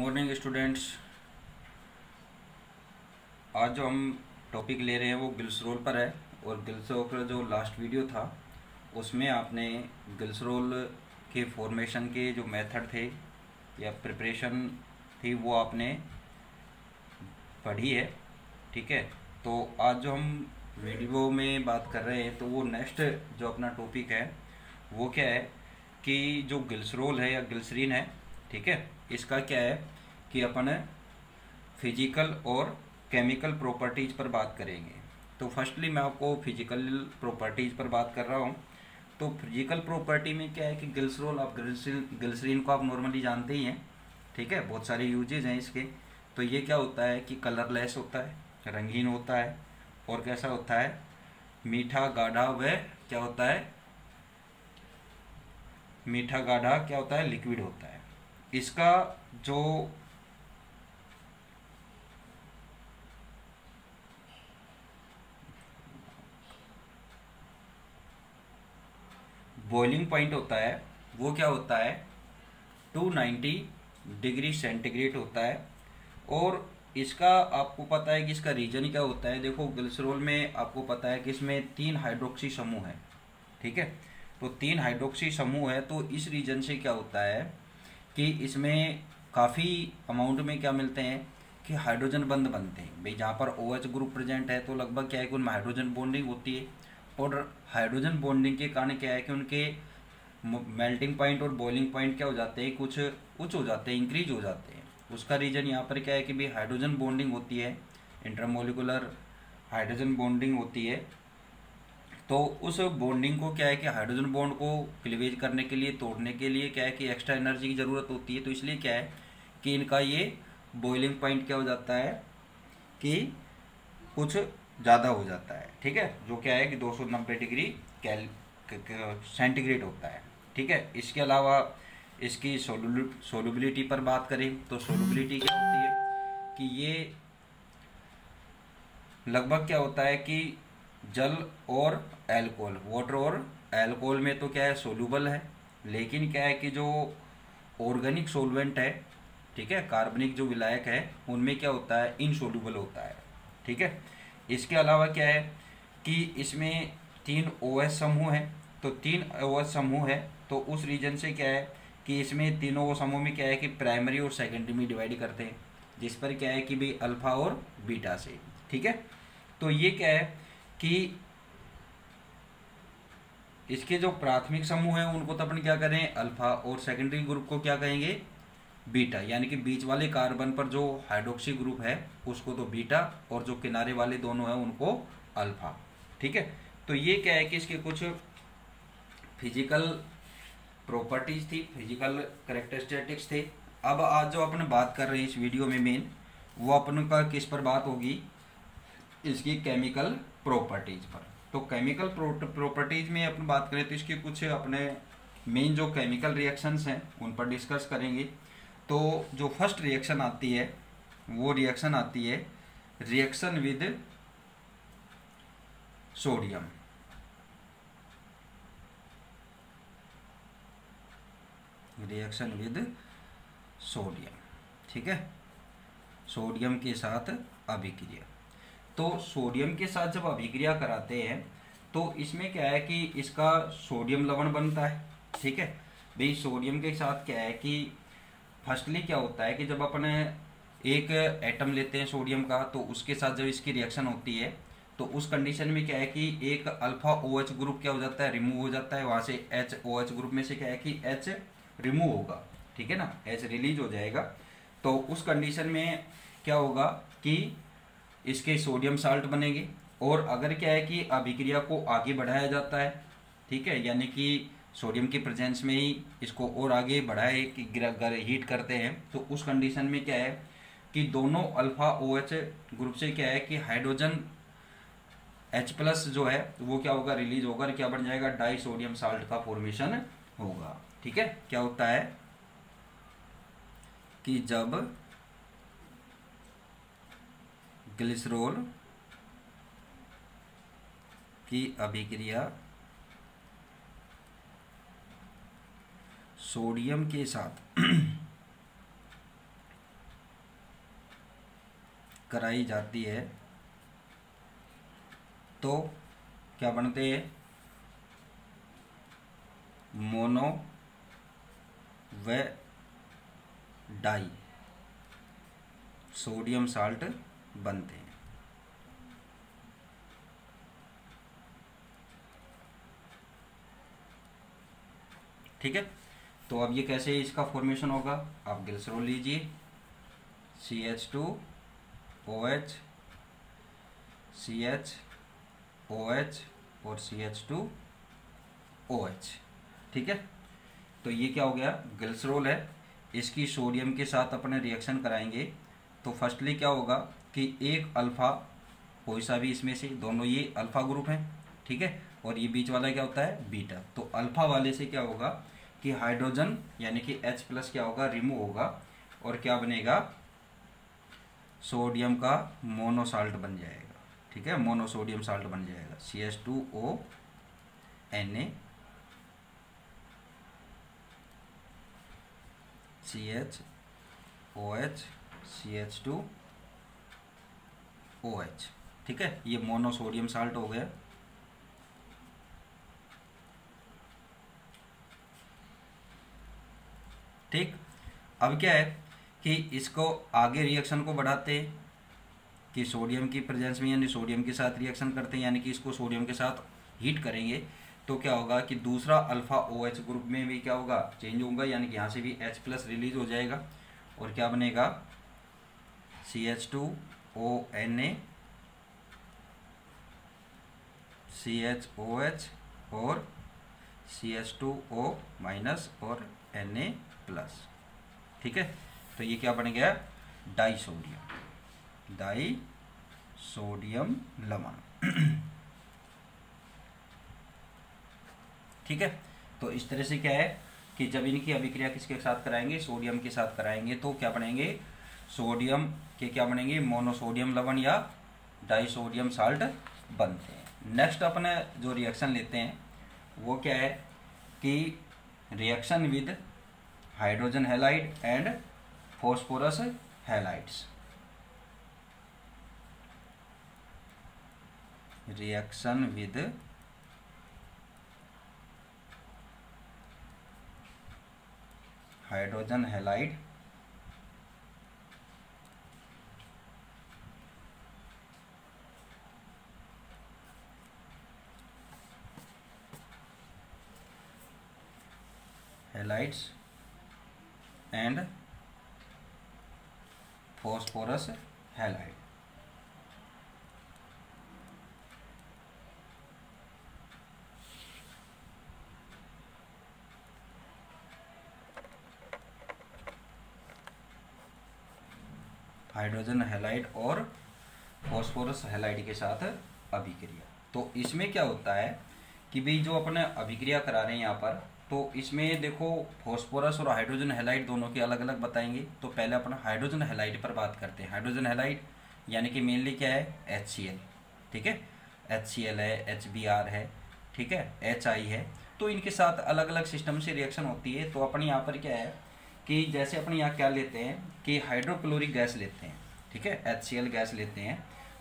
Morning students. आज जो हम टॉपिक ले रहे हैं वो ग्लिसरॉल पर है। और ग्लिसरॉल का जो लास्ट वीडियो था उसमें आपने ग्लिसरॉल के फॉर्मेशन के जो मेथड थे या प्रिपरेशन थी वो आपने पढ़ी है। ठीक है, तो आज जो हम वीडियो में बात कर रहे हैं तो वो नेक्स्ट जो अपना टॉपिक है वो क्या है कि जो ग्लिसरॉल है या ग्लिसरीन है, ठीक है, इसका क्या है कि अपन फिजिकल और केमिकल प्रॉपर्टीज पर बात करेंगे। तो फर्स्टली मैं आपको फिजिकल प्रॉपर्टीज पर बात कर रहा हूँ। तो फिजिकल प्रॉपर्टी में क्या है कि ग्लिसरॉल, आप ग्लिसरीन को आप नॉर्मली जानते ही हैं, ठीक है, बहुत सारे यूजेज हैं इसके। तो ये क्या होता है कि कलरलेस होता है, रंगीन होता है और कैसा होता है, मीठा गाढ़ा व क्या होता है, मीठा गाढ़ा क्या होता है, लिक्विड होता है। इसका जो बॉइलिंग पॉइंट होता है वो क्या होता है, 290 डिग्री सेंटीग्रेड होता है। और इसका आपको पता है कि इसका रीजन क्या होता है। देखो ग्लिसरॉल में आपको पता है कि इसमें 3 हाइड्रोक्सी समूह है, ठीक है। तो 3 हाइड्रोक्सी समूह है, तो इस रीजन से क्या होता है कि इसमें काफ़ी अमाउंट में क्या मिलते हैं कि हाइड्रोजन बंध बनते हैं। भाई जहाँ पर OH ग्रुप प्रेजेंट है तो लगभग क्या है कि उनमें हाइड्रोजन बॉन्डिंग होती है। और हाइड्रोजन बॉन्डिंग के कारण क्या है कि उनके मेल्टिंग पॉइंट और बॉइलिंग पॉइंट क्या हो जाते हैं, कुछ उच्च हो जाते हैं, इंक्रीज हो जाते हैं। उसका रीजन यहाँ पर क्या है कि भाई हाइड्रोजन बॉन्डिंग होती है, इंटरमोलिकुलर हाइड्रोजन बॉन्डिंग होती है। तो उस बॉन्डिंग को क्या है कि हाइड्रोजन बॉन्ड को क्लीवेज करने के लिए, तोड़ने के लिए क्या है कि एक्स्ट्रा एनर्जी की ज़रूरत होती है। तो इसलिए क्या है कि इनका ये बॉइलिंग पॉइंट क्या हो जाता है कि कुछ ज़्यादा हो जाता है, ठीक है, जो क्या है कि 290 डिग्री सेंटीग्रेड होता है, ठीक है। इसके अलावा इसकी सोलुबिलिटी पर बात करें तो सोलुबिलिटी क्या होती है कि ये लगभग क्या होता है कि जल और अल्कोहल, वाटर और अल्कोहल में तो क्या है सोलूबल है, लेकिन क्या है कि जो ऑर्गेनिक सोलवेंट है, ठीक है, कार्बनिक जो विलायक है उनमें क्या होता है, इनसोलूबल होता है, ठीक है। इसके अलावा क्या है कि इसमें 3 OH समूह है। तो 3 OH समूह है तो उस रीजन से क्या है कि इसमें तीनों समूह में क्या है कि प्राइमरी और सेकेंडरी में डिवाइड करते हैं, जिस पर क्या है कि भाई अल्फा और बीटा से, ठीक है। तो ये क्या है कि इसके जो प्राथमिक समूह हैं उनको तो अपन क्या करें अल्फा, और सेकेंडरी ग्रुप को क्या कहेंगे बीटा, यानी कि बीच वाले कार्बन पर जो हाइड्रोक्सी ग्रुप है उसको तो बीटा और जो किनारे वाले दोनों हैं उनको अल्फा, ठीक है। तो ये क्या है कि इसके कुछ फिजिकल प्रॉपर्टीज थी, फिजिकल कैरेक्टरिस्टिक्स थे। अब आज जो अपन बात कर रहे हैं इस वीडियो में मेन, वो अपन का किस पर बात होगी, इसकी केमिकल प्रॉपर्टीज पर। तो केमिकल प्रॉपर्टीज में अपन बात करें तो इसके कुछ अपने मेन जो केमिकल रिएक्शंस हैं उन पर डिस्कस करेंगे। तो जो फर्स्ट रिएक्शन आती है वो रिएक्शन आती है reaction with sodium. Reaction with sodium, ठीक है, सोडियम के साथ अभिक्रिया। तो सोडियम के साथ जब अभिक्रिया कराते हैं तो इसमें क्या है कि इसका सोडियम लवण बनता है, ठीक है। भाई सोडियम के साथ क्या है कि फर्स्टली क्या होता है कि जब अपन एक एटम लेते हैं सोडियम का तो उसके साथ जब इसकी रिएक्शन होती है तो उस कंडीशन में क्या है कि एक अल्फा OH ग्रुप क्या हो जाता है, रिमूव हो जाता है। वहाँ से OH ग्रुप में से क्या है कि H रिमूव होगा, ठीक है ना, H रिलीज हो जाएगा। तो उस कंडीशन में क्या होगा कि इसके सोडियम साल्ट बनेंगे। और अगर क्या है कि अभिक्रिया को आगे बढ़ाया जाता है, ठीक है, यानी कि सोडियम की प्रेजेंस में ही इसको और आगे बढ़ाए कि हीट करते हैं, तो उस कंडीशन में क्या है कि दोनों अल्फा OH ग्रुप से क्या है कि हाइड्रोजन H+ जो है वो क्या होगा, रिलीज होगा, क्या बन जाएगा, डाई सोडियम साल्ट का फॉर्मेशन होगा, ठीक है। क्या होता है कि जब ग्लिसरॉल की अभिक्रिया सोडियम के साथ कराई जाती है तो क्या बनते हैं, मोनो व डाई सोडियम साल्ट बनते हैं। ठीक है, तो अब ये कैसे इसका फॉर्मेशन होगा, आप ग्लिसरॉल लीजिए, CH2OH CHOH और CH2OH। ठीक है, तो ये क्या हो गया, ग्लिसरॉल है, इसकी सोडियम के साथ अपने रिएक्शन कराएंगे तो फर्स्टली क्या होगा कि एक अल्फा, कोई सा भी इसमें से, दोनों ये अल्फा ग्रुप हैं, ठीक है, और ये बीच वाला क्या होता है, बीटा। तो अल्फा वाले से क्या होगा कि हाइड्रोजन यानी कि H+ क्या होगा, रिमूव होगा, और क्या बनेगा, सोडियम का मोनोसाल्ट बन जाएगा। ठीक है, मोनोसोडियम साल्ट बन जाएगा, CH2ONa CHOH CH2OH। ठीक है, ये मोनोसोडियम साल्ट हो गया। ठीक, अब क्या है कि इसको आगे रिएक्शन को बढ़ाते हैं कि सोडियम की प्रेजेंस में यानी सोडियम के साथ रिएक्शन करते हैं, यानी कि इसको सोडियम के साथ हीट करेंगे तो क्या होगा कि दूसरा अल्फा OH ग्रुप में भी क्या होगा, चेंज होगा, यानी कि यहाँ से भी H+ रिलीज हो जाएगा और क्या बनेगा, CH2ONa CHOH और CH2O- और Na+। ठीक है, तो ये क्या बन गया, डाई सोडियम लवण। ठीक है, तो इस तरह से क्या है कि जब इनकी अभिक्रिया किसके साथ कराएंगे, सोडियम के साथ कराएंगे तो क्या बनेंगे, सोडियम के क्या बनेंगे, मोनोसोडियम लवण या डाइसोडियम साल्ट बनते हैं। नेक्स्ट अपने जो रिएक्शन लेते हैं वो क्या है कि reaction with hydrogen halide and phosphorus halides. Reaction with hydrogen halide halides and phosphorus halide. Hydrogen halide और फॉस्फोरस हैलाइड के साथ अभिक्रिया। तो इसमें क्या होता है कि भाई जो अपने अभिक्रिया करा रहे हैं यहाँ पर, तो इसमें देखो फॉस्फोरस और हाइड्रोजन हैलाइड दोनों के अलग अलग बताएंगे। तो पहले अपन हाइड्रोजन हैलाइड पर बात करते हैं। हाइड्रोजन हैलाइड यानी कि मेनली क्या है, HCl। ठीक है, HCl है, HBr है, ठीक है, HI है। तो इनके साथ अलग अलग सिस्टम से रिएक्शन होती है। तो अपन यहाँ पर क्या है कि जैसे अपन यहाँ क्या लेते हैं कि हाइड्रोक्लोरिक गैस लेते हैं, ठीक है, HCl गैस लेते हैं।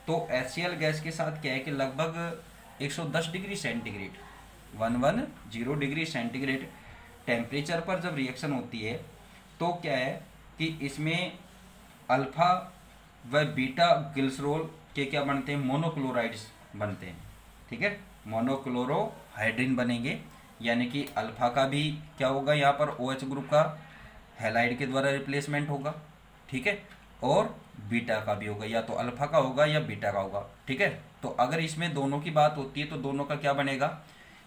तो HCl गैस के साथ क्या है कि लगभग 110 degree centigrade 110 degree centigrade temperature पर जब रिएक्शन होती है तो क्या है कि इसमें अल्फा व बीटा ग्लिसरॉल के क्या बनते हैं, मोनोक्लोराइड्स बनते हैं। ठीक है, मोनोक्लोरोहाइड्रिन बनेंगे, यानी कि अल्फा का भी क्या होगा यहाँ पर OH ग्रुप का हैलाइड के द्वारा रिप्लेसमेंट होगा। ठीक है, और बीटा का भी होगा, या तो अल्फा का होगा या बीटा का होगा। ठीक है, तो अगर इसमें दोनों की बात होती है तो दोनों का क्या बनेगा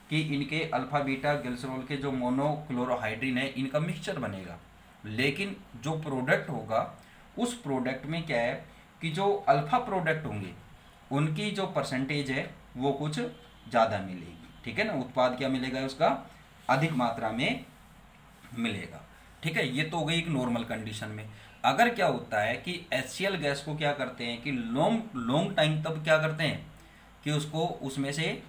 कि इनके अल्फा बीटा ग्लिसरॉल के जो मोनोक्लोरोहाइड्रिन है इनका मिक्सचर बनेगा। लेकिन जो प्रोडक्ट होगा उस प्रोडक्ट में क्या है कि जो अल्फा प्रोडक्ट होंगे उनकी जो परसेंटेज है वो कुछ ज़्यादा मिलेगी। ठीक है ना, उत्पाद क्या मिलेगा उसका अधिक मात्रा में मिलेगा। ठीक है, ये तो हो गई एक नॉर्मल कंडीशन में। अगर क्या होता है कि HCl गैस को क्या करते हैं कि लॉन्ग टाइम तब क्या करते हैं कि उसको उसमें से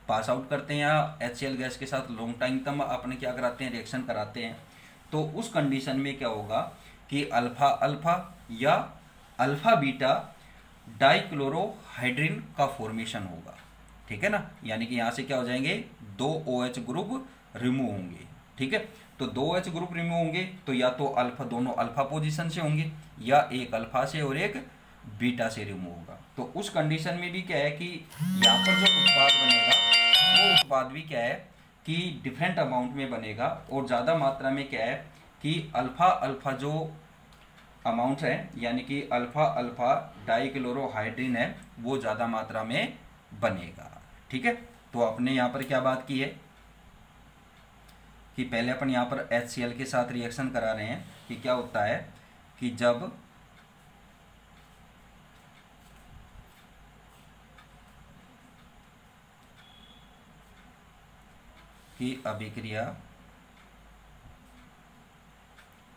पास आउट करते हैं, या HCl गैस के साथ लॉन्ग टाइम तक अपने क्या कराते हैं, रिएक्शन कराते हैं। तो उस कंडीशन में क्या होगा कि अल्फा अल्फा या अल्फा बीटा डाइक्लोरोहाइड्रिन का फॉर्मेशन होगा। ठीक है ना, यानी कि यहाँ से क्या हो जाएंगे, 2 OH ग्रुप रिमूव होंगे। ठीक है, तो 2 OH ग्रुप रिमूव होंगे तो या तो अल्फा, दोनों अल्फा पोजीशन से होंगे, या एक अल्फा से और एक बीटा से रिमूव होगा। तो उस कंडीशन में भी क्या है कि यहाँ पर जो उत्पाद बनेगा वो उत्पाद भी क्या है कि डिफरेंट अमाउंट में बनेगा, और ज़्यादा मात्रा में क्या है कि अल्फा अल्फा जो अमाउंट है, यानी कि अल्फा अल्फा डाइक्लोरोहाइड्रिन है, वो ज़्यादा मात्रा में बनेगा। ठीक है, तो आपने यहाँ पर क्या बात की है कि पहले अपन यहाँ पर HCl के साथ रिएक्शन करा रहे हैं कि क्या होता है कि जब की अभिक्रिया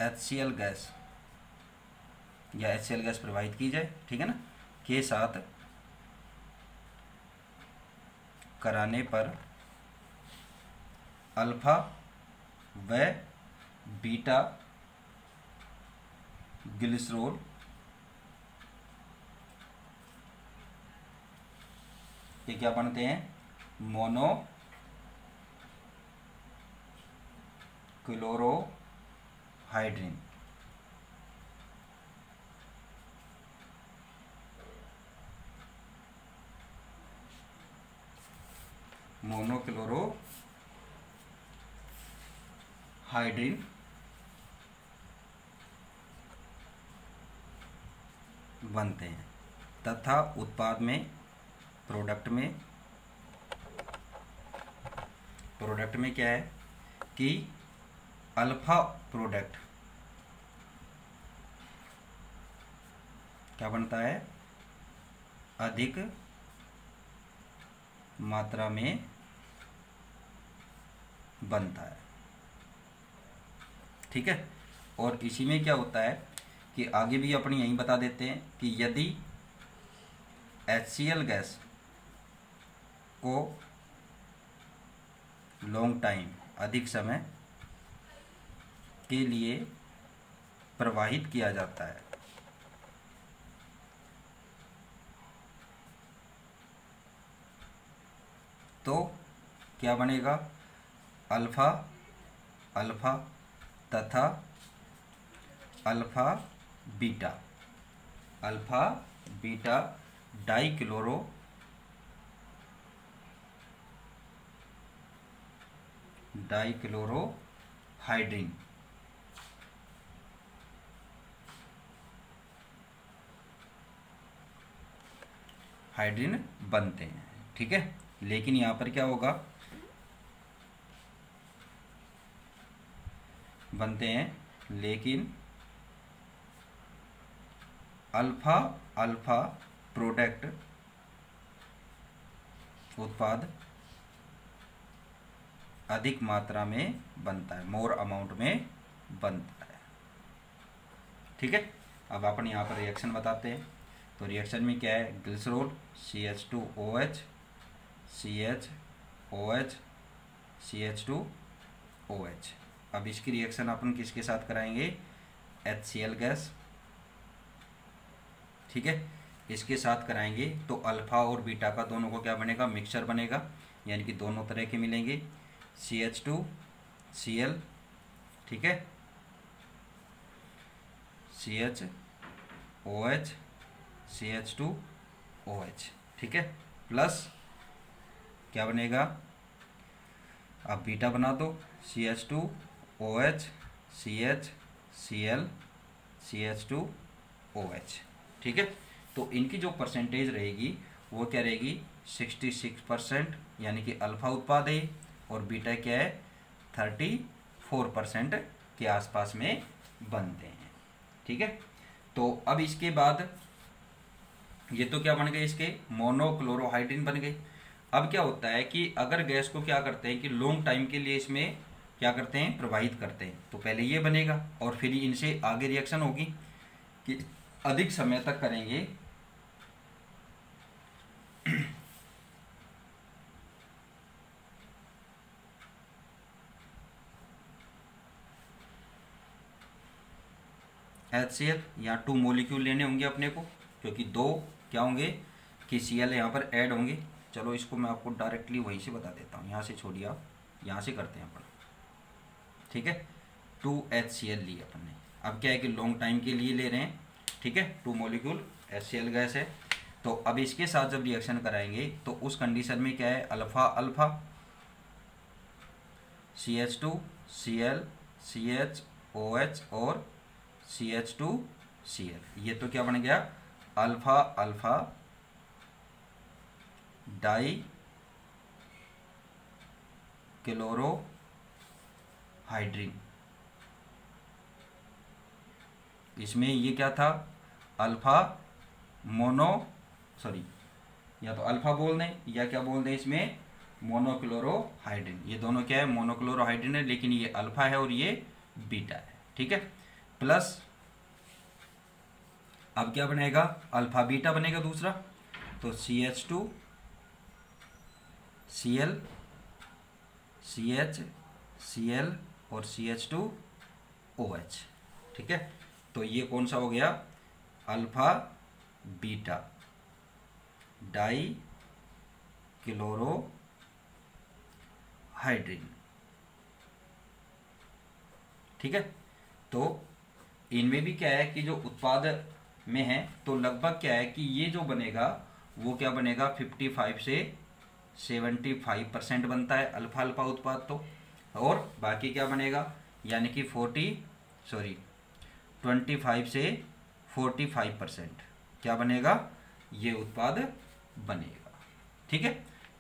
HCl गैस या HCl गैस प्रवाहित की जाए, ठीक है ना, के साथ कराने पर अल्फा व बीटा ग्लिसरॉल ये क्या बनते हैं, मोनो क्लोरोहाइड्रिन। मोनोक्लोरोहाइड्रिन बनते हैं तथा उत्पाद में प्रोडक्ट में क्या है कि अल्फा प्रोडक्ट क्या बनता है, अधिक मात्रा में बनता है। ठीक है, और इसी में क्या होता है कि आगे भी अपन यही बता देते हैं कि यदि HCl गैस को लॉन्ग टाइम, अधिक समय के लिए प्रवाहित किया जाता है तो क्या बनेगा, अल्फा अल्फा तथा अल्फा बीटा डाइक्लोरोहाइड्रिन बनते हैं। ठीक है, लेकिन यहाँ पर क्या होगा, बनते हैं लेकिन अल्फा अल्फा प्रोडक्ट उत्पाद अधिक मात्रा में बनता है, मोर अमाउंट में बनता है। ठीक है, अब अपन यहाँ पर रिएक्शन बताते हैं। तो रिएक्शन में क्या है, ग्लिसरॉल CH2OH CHOH CH2OH। अब इसकी रिएक्शन अपन किसके साथ कराएंगे, HCl गैस। ठीक है, इसके साथ कराएंगे तो अल्फा और बीटा का दोनों को क्या बनेगा, मिक्सचर बनेगा, यानी कि दोनों तरह के मिलेंगे, CH2Cl, ठीक है, CHOH CH2OH, ठीक है, प्लस क्या बनेगा, अब बीटा बना दो, CH2OH CHCl CH2OH। ठीक है, तो इनकी जो परसेंटेज रहेगी वो क्या रहेगी, 66%, यानी कि अल्फा उत्पाद है, और बीटा क्या है 34% के आसपास में बनते हैं। ठीक है, तो अब इसके बाद ये तो क्या बन गए, इसके मोनोक्लोरोहाइड्रिन बन गए। अब क्या होता है कि अगर गैस को क्या करते हैं कि लॉन्ग टाइम के लिए इसमें क्या करते हैं, प्रवाहित करते हैं, तो पहले ये बनेगा और फिर इनसे आगे रिएक्शन होगी कि अधिक समय तक करेंगे HCl, यहाँ 2 मॉलिक्यूल लेने होंगे अपने को, क्योंकि 2 क्या होंगे कि Cl यहाँ पर ऐड होंगे। चलो इसको मैं आपको डायरेक्टली वहीं से बता देता हूँ, यहाँ से छोड़िए आप, यहाँ से करते हैं अपन, ठीक है। 2HCl लिए अपन ने। अब क्या है कि लॉन्ग टाइम के लिए ले रहे हैं, ठीक है। 2 मॉलिक्यूल HCl गैस है। तो अब इसके साथ जब रिएक्शन कराएंगे तो उस कंडीशन में क्या है, alpha alpha CH2 Cl CH OH और CH2Cl, ये तो क्या बन गया, अल्फा अल्फा डाई क्लोरोहाइड्रिन। इसमें ये क्या था, अल्फा मोनो, सॉरी या तो अल्फा बोल दें या क्या बोल दें, इसमें मोनोक्लोरोहाइड्रिन। ये दोनों क्या है, मोनोक्लोरोहाइड्रिन है, लेकिन ये अल्फा है और ये बीटा है, ठीक है। प्लस अब क्या बनेगा, अल्फा बीटा बनेगा दूसरा, तो CH2 Cl CH Cl और CH2 OH, ठीक है। तो ये कौन सा हो गया, अल्फा बीटा डाई क्लोरोहाइड्रिन, ठीक है। तो इनमें भी क्या है कि जो उत्पाद में है तो लगभग क्या है कि ये जो बनेगा वो क्या बनेगा, 55 से 75% बनता है अल्फा अल्फा उत्पाद तो, और बाकी क्या बनेगा, यानी कि 25 से 45% क्या बनेगा, ये उत्पाद बनेगा, ठीक है।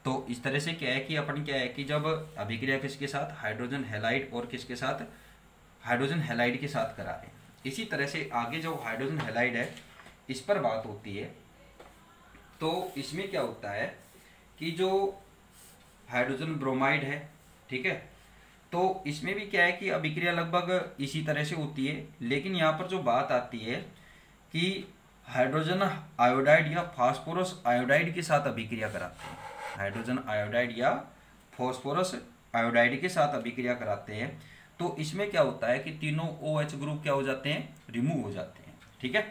तो इस तरह से क्या है कि अपन क्या है कि जब अभिक्रिया किसके साथ, हाइड्रोजन हैलाइड और किसके साथ, हाइड्रोजन हैलाइड के साथ करा रहे हैं। इसी तरह से आगे जो हाइड्रोजन हैलाइड है इस पर बात होती है। तो इसमें क्या होता है कि जो हाइड्रोजन ब्रोमाइड है, ठीक है, तो इसमें भी क्या है कि अभिक्रिया लगभग इसी तरह से होती है, लेकिन यहाँ पर जो बात आती है कि हाइड्रोजन आयोडाइड या फास्फोरस आयोडाइड के साथ अभिक्रिया कराते हैं, हाइड्रोजन आयोडाइड या फास्फोरस आयोडाइड के साथ अभिक्रिया कराते हैं। तो इसमें क्या होता है कि तीनों OH ग्रुप क्या हो जाते हैं, रिमूव हो जाते हैं, ठीक है।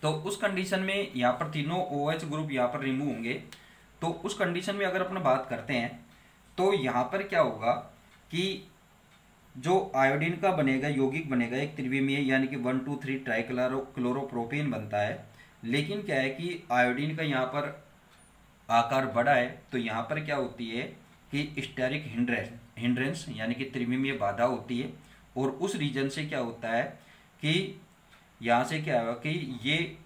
तो उस कंडीशन में यहाँ पर तीनों OH ग्रुप यहाँ पर रिमूव होंगे। तो उस कंडीशन में अगर अपन बात करते हैं तो यहाँ पर क्या होगा कि जो आयोडीन का बनेगा, यौगिक बनेगा एक त्रिविमीय, यानी कि 1,2,3 ट्राइक्लोरोप्रोपेन बनता है। लेकिन क्या है कि आयोडीन का यहाँ पर आकार बड़ा है, तो यहाँ पर क्या होती है कि स्टेरिक हिंड्रेंस यानी कि त्रिविमीय बाधा होती है। और उस रीजन से क्या होता है कि यहाँ से क्या होगा कि ये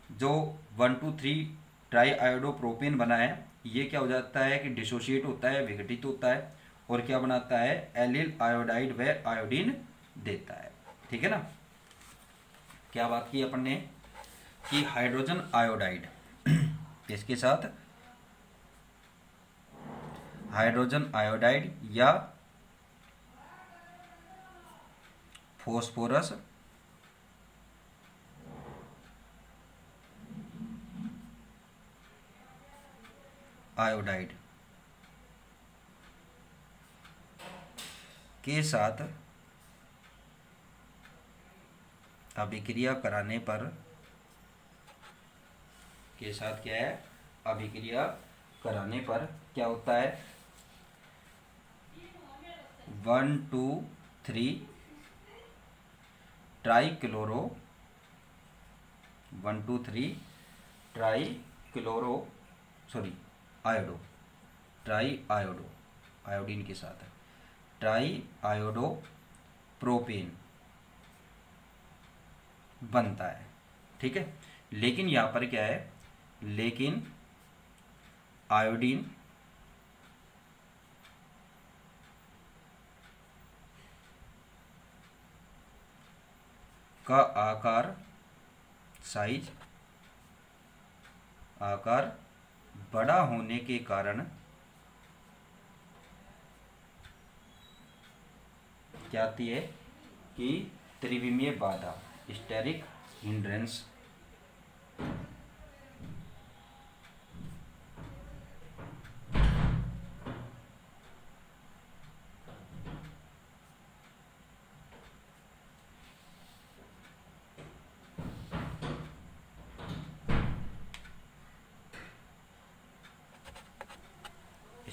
जो 1,2,3 ट्राई आयोडोप्रोपेन बना है ये क्या हो जाता है कि डिसोशिएट होता है, विघटित होता है, और क्या बनाता है, एलिल आयोडाइड व आयोडीन देता है, ठीक है ना। क्या बात की अपन ने कि हाइड्रोजन आयोडाइड किसके साथ, हाइड्रोजन आयोडाइड या फॉस्फोरस आयोडाइड के साथ अभिक्रिया कराने पर, के साथ क्या है, अभिक्रिया कराने पर क्या होता है, 1,2,3 trichloro 1,2,3 trichloro sorry iodo, try iodo iodine के साथ ट्राई आयोडो प्रोपेन बनता है, ठीक है। लेकिन यहाँ पर क्या है, लेकिन आयोडीन का आकार, साइज, आकार बड़ा होने के कारण क्या आती है कि त्रिविमीय बाधा, स्टेरिक हिंड्रेंस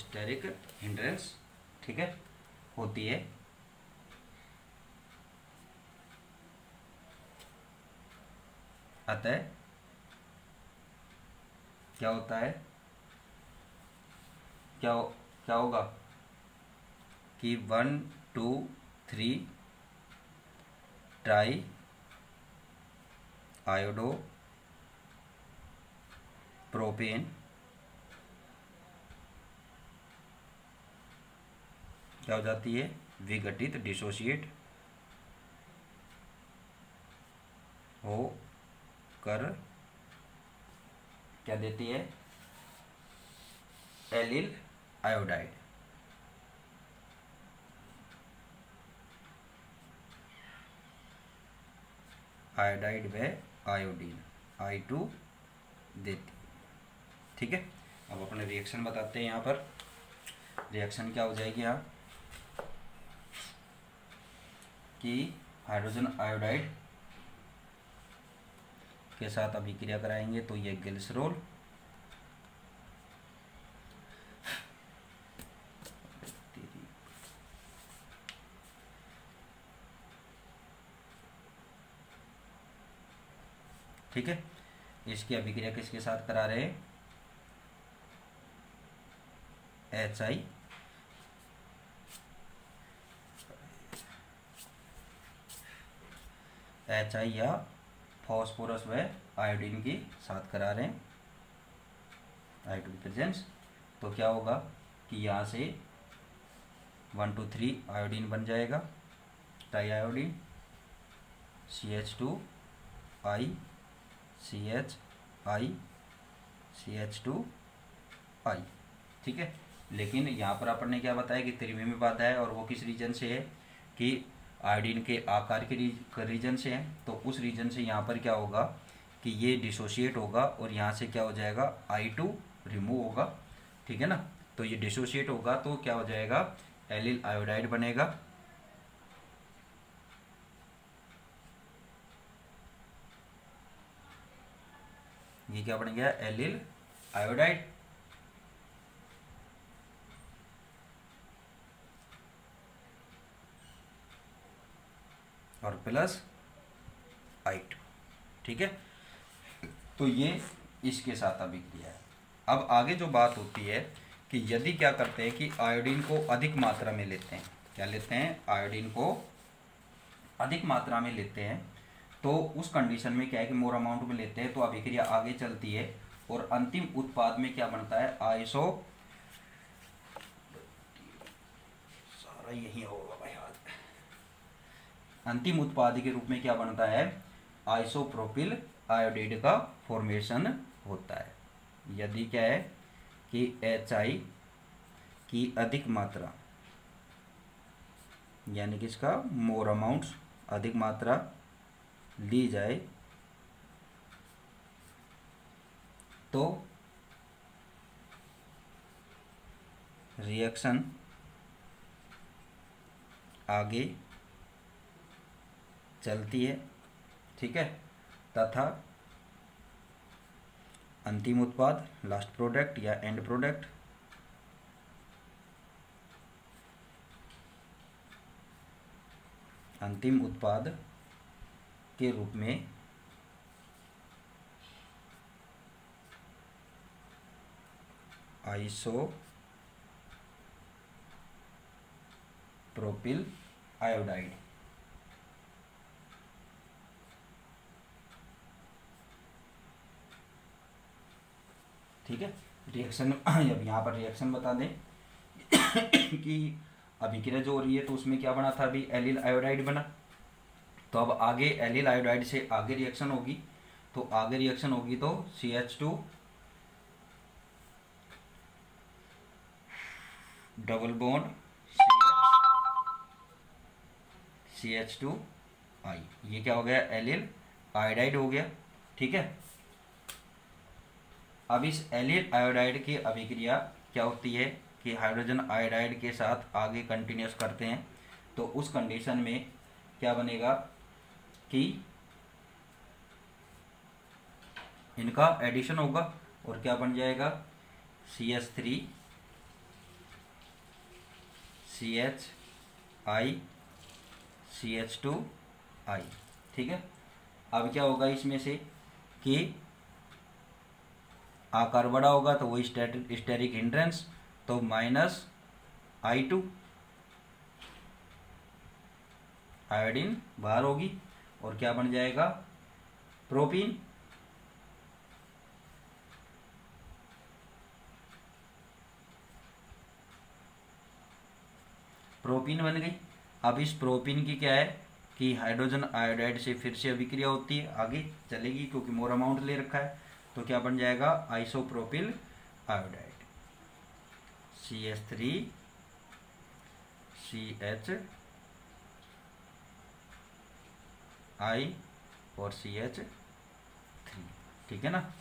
एलोस्टेरिक हिंड्रेंस, ठीक है, होती है। अतः क्या होता है, क्या होगा कि 1 2 3 ट्राई आयोडो प्रोपेन क्या हो जाती है, विघटित, डिसोशिएट हो कर क्या देती है, एलिल आयोडाइड। आयोडाइड व आयोडीन I2 देती, ठीक है। अब अपने रिएक्शन बताते हैं। यहाँ पर रिएक्शन क्या हो जाएगी यहाँ कि हाइड्रोजन आयोडाइड के साथ अभिक्रिया कराएंगे तो ये ग्लिसरॉल, ठीक है। इसकी अभिक्रिया किसके साथ करा रहे हैं, HI या फॉस्फोरस व आयोडीन के साथ करा रहे हैं, I2 प्रेजेंस। तो क्या होगा कि यहाँ से 1 2 3 आयोडीन बन जाएगा, try iodine, CH2I CHI CH2I, ठीक है। लेकिन यहाँ पर अपन ने क्या बताया कि त्रिविमी बाधा है, और वो किस रीजन से है कि आयोडीन के आकार के रीजन से है। तो उस रीजन से यहाँ पर क्या होगा कि ये डिसोशिएट होगा और यहाँ से क्या हो जाएगा, I2 रिमूव होगा, ठीक है ना। तो ये डिसोशिएट होगा तो क्या हो जाएगा, एलिल आयोडाइड बनेगा, ये क्या बन गया, एलिल आयोडाइड। और प्लस I2, ठीक है। तो ये इसके साथ अभिक्रिया है। अब आगे जो बात होती है कि यदि क्या करते हैं कि आयोडीन को अधिक मात्रा में लेते हैं, क्या लेते हैं, आयोडीन को अधिक मात्रा में लेते हैं, तो उस कंडीशन में क्या है कि मोर अमाउंट में लेते हैं तो अभिक्रिया आगे चलती है और अंतिम उत्पाद में क्या बनता है, आइसो, सारा यही होगा भाई आज, अंतिम उत्पाद के रूप में क्या बनता है, आइसोप्रोपिल आयोडाइड का फॉर्मेशन होता है। यदि क्या है कि HI की अधिक मात्रा यानी कि इसका मोर अमाउंट्स अधिक मात्रा ली जाए तो रिएक्शन आगे चलती है, ठीक है, तथा अंतिम उत्पाद, लास्ट प्रोडक्ट या एंड प्रोडक्ट अंतिम उत्पाद के रूप में आइसोप्रोपिल आयोडाइड, ठीक है। रिएक्शन अब यहाँ पर रिएक्शन बता दें कि अभिक्रिया जो हो रही है तो उसमें क्या बना था, अभी एलिल आयोडाइड बना। तो अब आगे एलिल आयोडाइड से आगे रिएक्शन होगी, तो आगे रिएक्शन होगी तो CH2 डबल बॉन्ड CH2I, ये क्या हो गया, एलिल आयोडाइड हो गया, ठीक है। अब इस एलिल आयोडाइड की अभिक्रिया क्या होती है कि हाइड्रोजन आयोडाइड के साथ आगे कंटिन्यूस करते हैं, तो उस कंडीशन में क्या बनेगा कि इनका एडिशन होगा और क्या बन जाएगा, CH3 CH2I, ठीक है। अब क्या होगा इसमें से कि आकार बड़ा होगा तो वो स्टेरिक हिंड्रेंस, तो -I2, आयोडीन बाहर होगी और क्या बन जाएगा, प्रोपीन। प्रोपीन बन गई। अब इस प्रोपीन की क्या है कि हाइड्रोजन आयोडाइड से फिर से अभिक्रिया होती है, आगे चलेगी क्योंकि मोर अमाउंट ले रखा है, तो क्या बन जाएगा, आइसोप्रोपिल आयोडाइड, CH3CHI और CH3, ठीक है ना,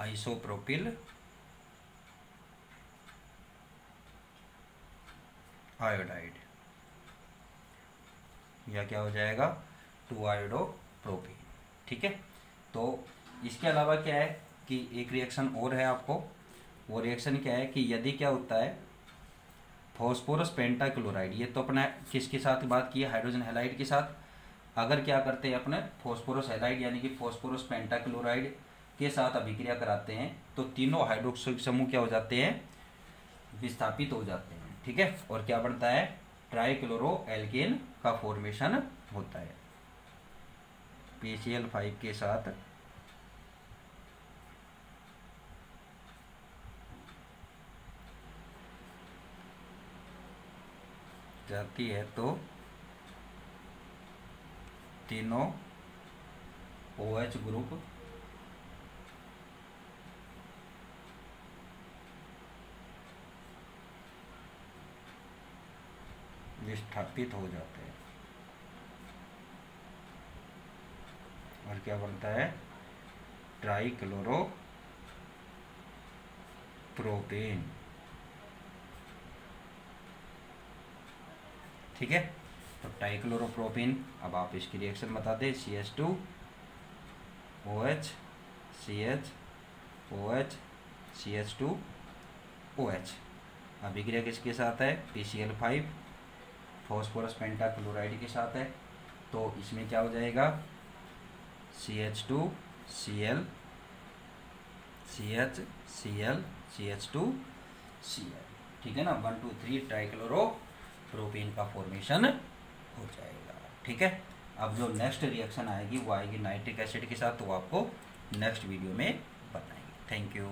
आइसोप्रोपिल आयोडाइड, या क्या हो जाएगा, 2-आयोडोप्रोपीन, ठीक है। तो इसके अलावा क्या है कि एक रिएक्शन और है आपको, वो रिएक्शन क्या है कि यदि क्या होता है, फॉस्फोरस पेंटाक्लोराइड, ये तो अपने किसके साथ बात की है, हाइड्रोजन हैलाइड के साथ। अगर क्या करते हैं अपने फॉस्फोरस हैलाइड यानी कि फॉस्फोरस पेंटाक्लोराइड के साथ अभिक्रिया कराते हैं तो तीनों हाइड्रोक्सिल समूह क्या हो जाते हैं, विस्थापित हो जाते हैं, ठीक है। और क्या बनता है, ट्राइक्लोरो एल्केन का फॉर्मेशन होता है, PCl5 के साथ जाती है तो तीनों OH ग्रुप विस्थापित हो जाते हैं और क्या बनता है, ट्राइक्लोरोप्रोपेन, ठीक है। तो ट्राइक्लोरोप्रोपेन, अब आप इसकी रिएक्शन बता दें, CH2OH CH CH2OH, अभिक्रिया किसके साथ है, PCl5 फॉस्फोरस पेंटाक्लोराइड के साथ है, तो इसमें क्या हो जाएगा, CH2Cl CH2Cl, ठीक है ना, 1 2 3 ट्राइक्लोरोप्रोपेन का फॉर्मेशन हो जाएगा, ठीक है। अब जो नेक्स्ट रिएक्शन आएगी वो आएगी नाइट्रिक एसिड के साथ, तो आपको नेक्स्ट वीडियो में बताएंगे। Thank you.